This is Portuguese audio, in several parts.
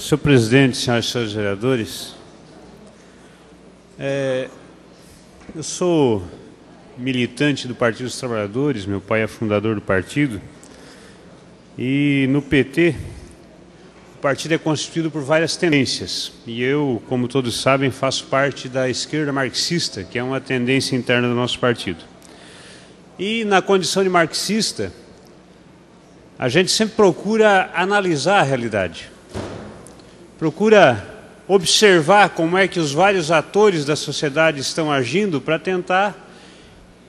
Senhor presidente, senhoras e senhores vereadores, eu sou militante do Partido dos Trabalhadores, meu pai é fundador do partido, e no PT o partido é constituído por várias tendências, e eu, como todos sabem, faço parte da esquerda marxista, que é uma tendência interna do nosso partido. E na condição de marxista, a gente sempre procura analisar a realidade, procura observar como é que os vários atores da sociedade estão agindo para tentar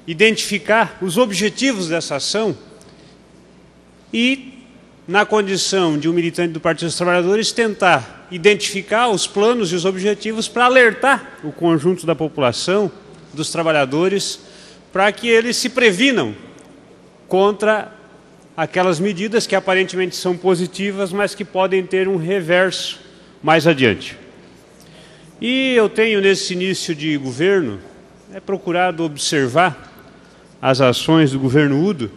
identificar os objetivos dessa ação e, na condição de um militante do Partido dos Trabalhadores, tentar identificar os planos e os objetivos para alertar o conjunto da população, dos trabalhadores, para que eles se previnam contra aquelas medidas que aparentemente são positivas, mas que podem ter um reverso mais adiante. E eu tenho, nesse início de governo, procurado observar as ações do governo Udo,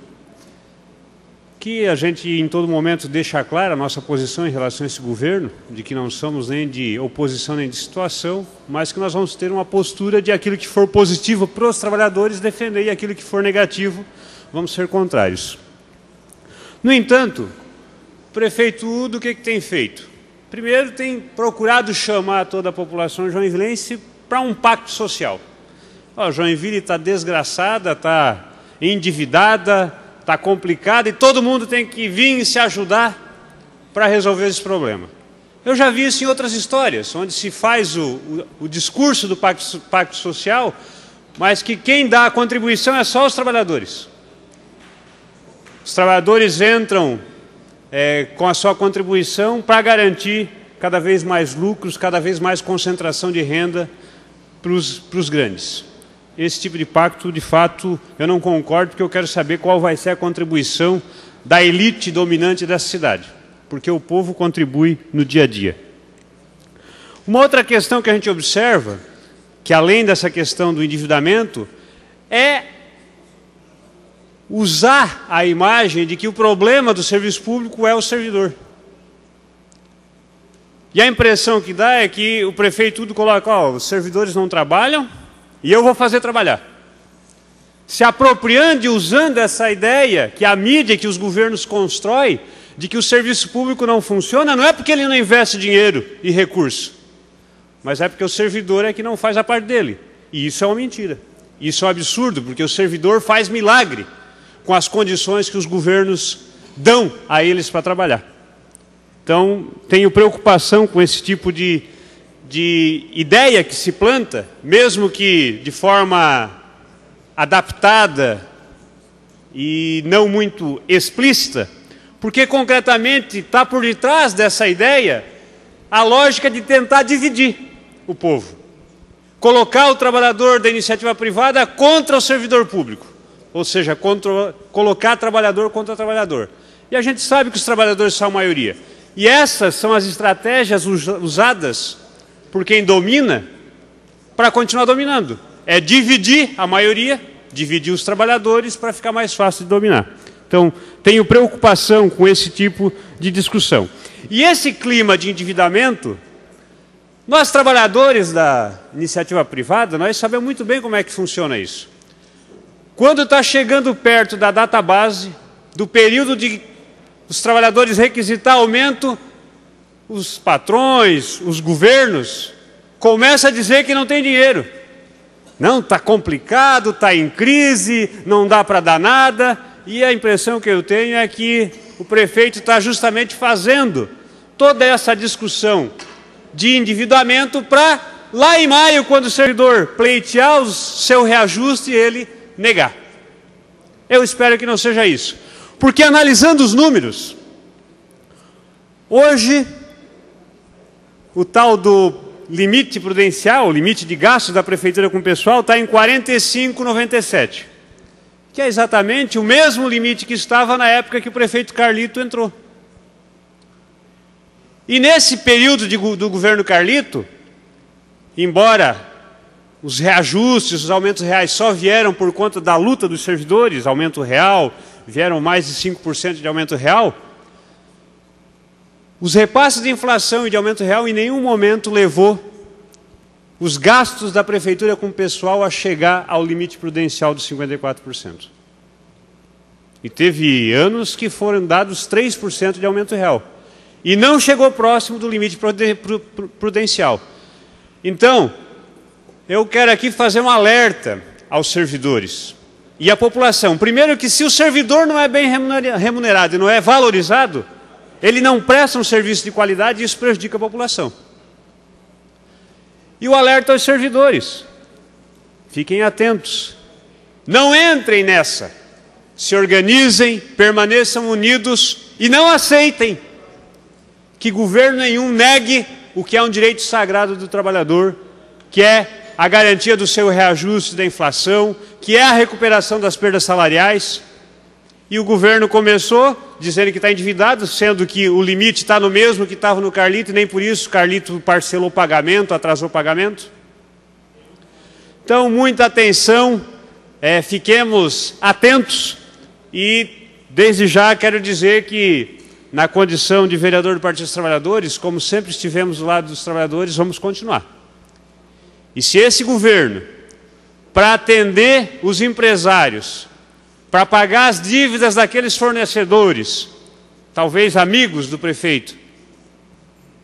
que a gente em todo momento deixa clara a nossa posição em relação a esse governo, de que não somos nem de oposição nem de situação, mas que nós vamos ter uma postura de aquilo que for positivo para os trabalhadores defender e aquilo que for negativo vamos ser contrários. No entanto, o prefeito Udo o que tem feito? Primeiro, tem procurado chamar toda a população joinvilense para um pacto social. Joinville está desgraçada, está endividada, está complicada e todo mundo tem que vir e se ajudar para resolver esse problema. Eu já vi isso em outras histórias, onde se faz o discurso do pacto social, mas que quem dá a contribuição é só os trabalhadores. Os trabalhadores entram com a sua contribuição para garantir cada vez mais lucros, cada vez mais concentração de renda para os grandes. Esse tipo de pacto, de fato, eu não concordo, porque eu quero saber qual vai ser a contribuição da elite dominante dessa cidade, porque o povo contribui no dia a dia. Uma outra questão que a gente observa, que além dessa questão do endividamento, é usar a imagem de que o problema do serviço público é o servidor. E a impressão que dá é que o prefeito tudo coloca, os servidores não trabalham e eu vou fazer trabalhar. Se apropriando e usando essa ideia que a mídia, que os governos constroem, de que o serviço público não funciona, não é porque ele não investe dinheiro e recurso, mas é porque o servidor é que não faz a parte dele. E isso é uma mentira. Isso é um absurdo, porque o servidor faz milagre com as condições que os governos dão a eles para trabalhar. Então, tenho preocupação com esse tipo de ideia que se planta, mesmo que de forma adaptada e não muito explícita, porque concretamente está por detrás dessa ideia a lógica de tentar dividir o povo, colocar o trabalhador da iniciativa privada contra o servidor público. Ou seja, colocar trabalhador contra trabalhador. E a gente sabe que os trabalhadores são a maioria. E essas são as estratégias usadas por quem domina para continuar dominando. É dividir a maioria, dividir os trabalhadores para ficar mais fácil de dominar. Então, tenho preocupação com esse tipo de discussão. E esse clima de endividamento, nós trabalhadores da iniciativa privada, nós sabemos muito bem como é que funciona isso. Quando está chegando perto da data base, do período de os trabalhadores requisitar aumento, os patrões, os governos, começam a dizer que não tem dinheiro. Não, está complicado, está em crise, não dá para dar nada. E a impressão que eu tenho é que o prefeito está justamente fazendo toda essa discussão de endividamento para, lá em maio, quando o servidor pleitear o seu reajuste, ele negar. Eu espero que não seja isso. Porque analisando os números, hoje o tal do limite prudencial, o limite de gastos da prefeitura com o pessoal está em 45,97, que é exatamente o mesmo limite que estava na época que o prefeito Carlito entrou. E nesse período do governo Carlito, embora os reajustes, os aumentos reais só vieram por conta da luta dos servidores, aumento real, vieram mais de 5% de aumento real, Os repasses de inflação e de aumento real em nenhum momento levou os gastos da prefeitura com o pessoal a chegar ao limite prudencial dos 54%. E teve anos que foram dados 3% de aumento real. E não chegou próximo do limite prudencial. Então, eu quero aqui fazer um alerta aos servidores e à população. Primeiro que se o servidor não é bem remunerado e não é valorizado, ele não presta um serviço de qualidade e isso prejudica a população. E o alerta aos servidores. Fiquem atentos. Não entrem nessa. Se organizem, permaneçam unidos e não aceitem que governo nenhum negue o que é um direito sagrado do trabalhador, que é a garantia do seu reajuste da inflação, que é a recuperação das perdas salariais. E o governo começou dizendo que está endividado, sendo que o limite está no mesmo que estava no Carlito, e nem por isso o Carlito parcelou o pagamento, atrasou o pagamento. Então, muita atenção, fiquemos atentos e, desde já, quero dizer que, na condição de vereador do Partido dos Trabalhadores, como sempre estivemos do lado dos trabalhadores, vamos continuar. E se esse governo, para atender os empresários, para pagar as dívidas daqueles fornecedores, talvez amigos do prefeito,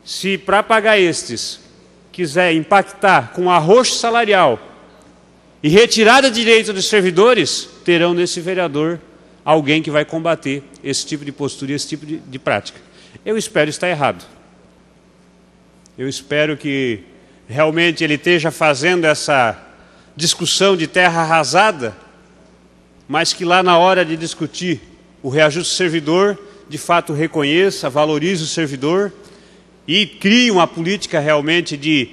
se para pagar estes quiser impactar com arroxo salarial e retirada de direito dos servidores, terão nesse vereador alguém que vai combater esse tipo de postura e esse tipo de prática. Eu espero estar errado. Eu espero que realmente ele esteja fazendo essa discussão de terra arrasada, mas que lá na hora de discutir o reajuste do servidor, de fato reconheça, valorize o servidor e crie uma política realmente de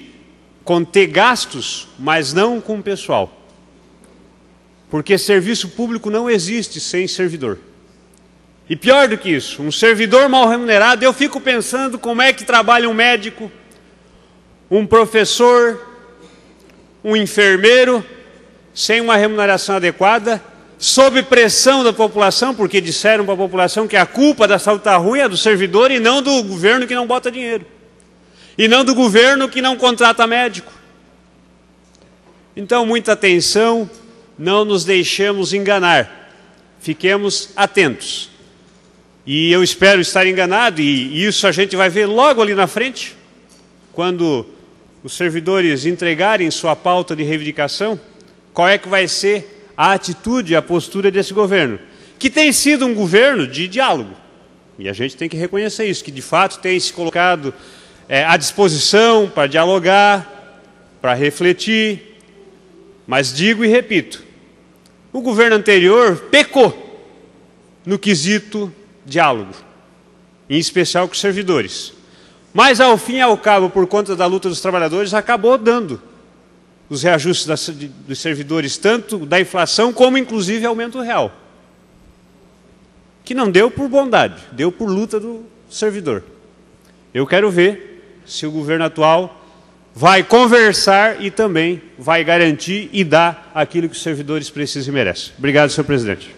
conter gastos, mas não com o pessoal. Porque serviço público não existe sem servidor. E pior do que isso, um servidor mal remunerado, eu fico pensando como é que trabalha um médico, um professor, um enfermeiro, sem uma remuneração adequada, sob pressão da população, porque disseram para a população que a culpa da saúde está ruim é do servidor e não do governo que não bota dinheiro. E não do governo que não contrata médico. Então, muita atenção, não nos deixemos enganar. Fiquemos atentos. E eu espero estar enganado, e isso a gente vai ver logo ali na frente, quando os servidores entregarem sua pauta de reivindicação, qual é que vai ser a atitude, a postura desse governo, que tem sido um governo de diálogo. E a gente tem que reconhecer isso, que de fato tem se colocado à disposição para dialogar, para refletir. Mas digo e repito, o governo anterior pecou no quesito diálogo, em especial com os servidores. Mas, ao fim e ao cabo, por conta da luta dos trabalhadores, acabou dando os reajustes dos servidores, tanto da inflação como, inclusive, aumento real. Que não deu por bondade, deu por luta do servidor. Eu quero ver se o governo atual vai conversar e também vai garantir e dar aquilo que os servidores precisam e merecem. Obrigado, senhor presidente.